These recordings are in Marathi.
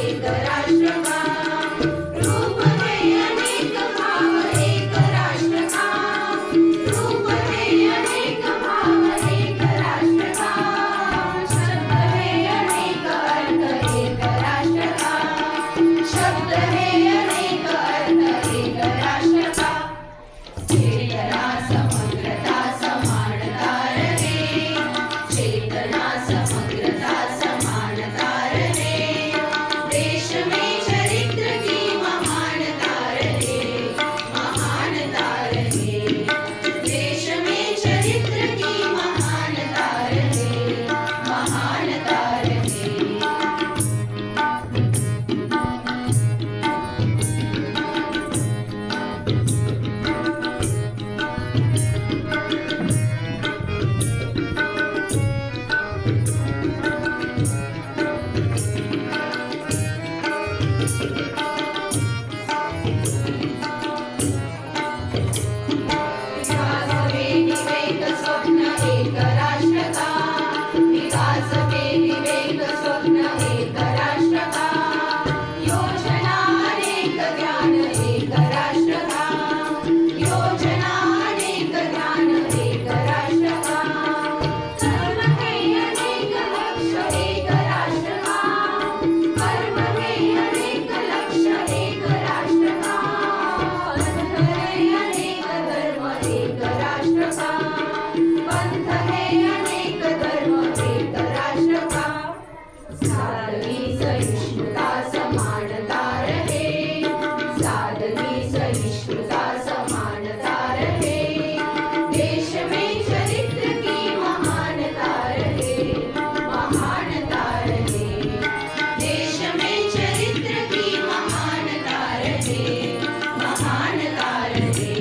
एक राष्ट्र का रूप है अनेक भाव एक राष्ट्र का रूप है अनेक भाव एक राष्ट्र का शब्द है अनेक अर्थ एक राष्ट्र का शब्द है अनेक अर्थ एक राष्ट्र का चेतना समग्रता समानता रहे चेतना समग्रता समानता रहे देश में चरित्र की महानता रहे महानता रहे देश में चरित्र की महानता रहे महानता रहे विकास के विवेक स्वप्न एक राष्ट्र का विकास के विवेक स्वप्न एक राष्ट्र का योजना अनेक ध्यान एक राष्ट्र का योजना अनेक ध्यान एक राष्ट्र का कर्म है अनेक लक्ष्य एक राष्ट्र का कर्म है अनेक लक्ष्य एक राष्ट्र का पंथ है अनेक धर्म एक राष्ट्र का पंथ है अनेक धर्म एक राष्ट्र का सादगी सहिष्णुता समानता रहे सादगी सहिष्णुता समानता रहे देश में चरित्र की महानता रहे महानता रहे देश में चरित्र की महानता रहे महानता रहे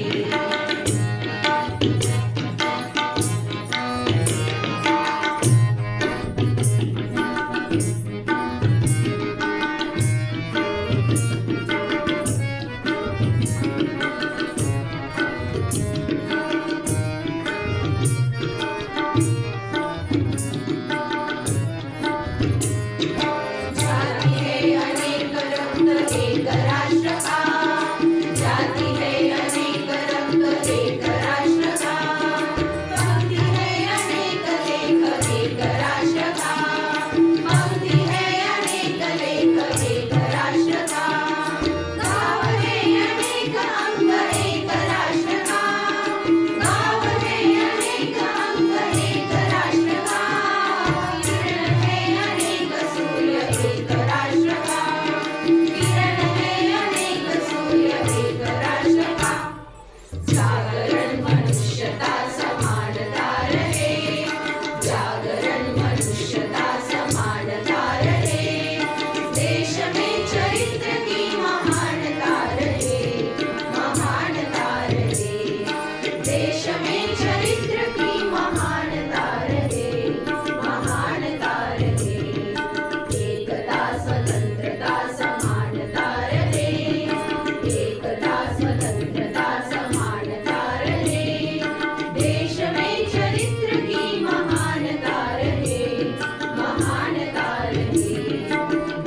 जाति है अनेक रक्त एक राष्ट्र का जाति है अनेक रक्त एक राष्ट्र का पंक्ति है अनेक लेख एक राष्ट्र का पंक्ति है अनेक लेख एक राष्ट्र का गाव है अनेक अंग एक राष्ट्र का गाव है अनेक अंग एक राष्ट्र का किरण है अनेक सूर्य एक राष्ट्र का किरण है अनेक सूर्य एक राष्ट्र का जागरण मनुष्यता समानता रहे जागरण मनुष्यता समानता रहे देश में चरित्र की महानता रहे महानता रहे देश में चरित्र की महानता रहे महानता रहे एकता स्वतंत्रता समानता रहे एकता स्वतंत्रता समानता रहे देश में चरित्र की महानता रहे महानता रहे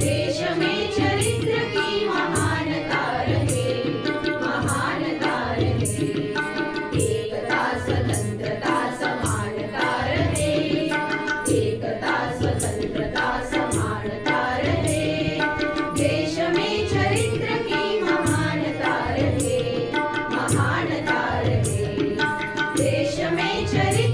देश में चरित्र की महानता रहे महानता रहे एकता स्वतंत्रता समानता रहे एकता स्वतंत्रता समानता रहे देश में चरित्र की महानता रहे महानता रहे देश में चरित्र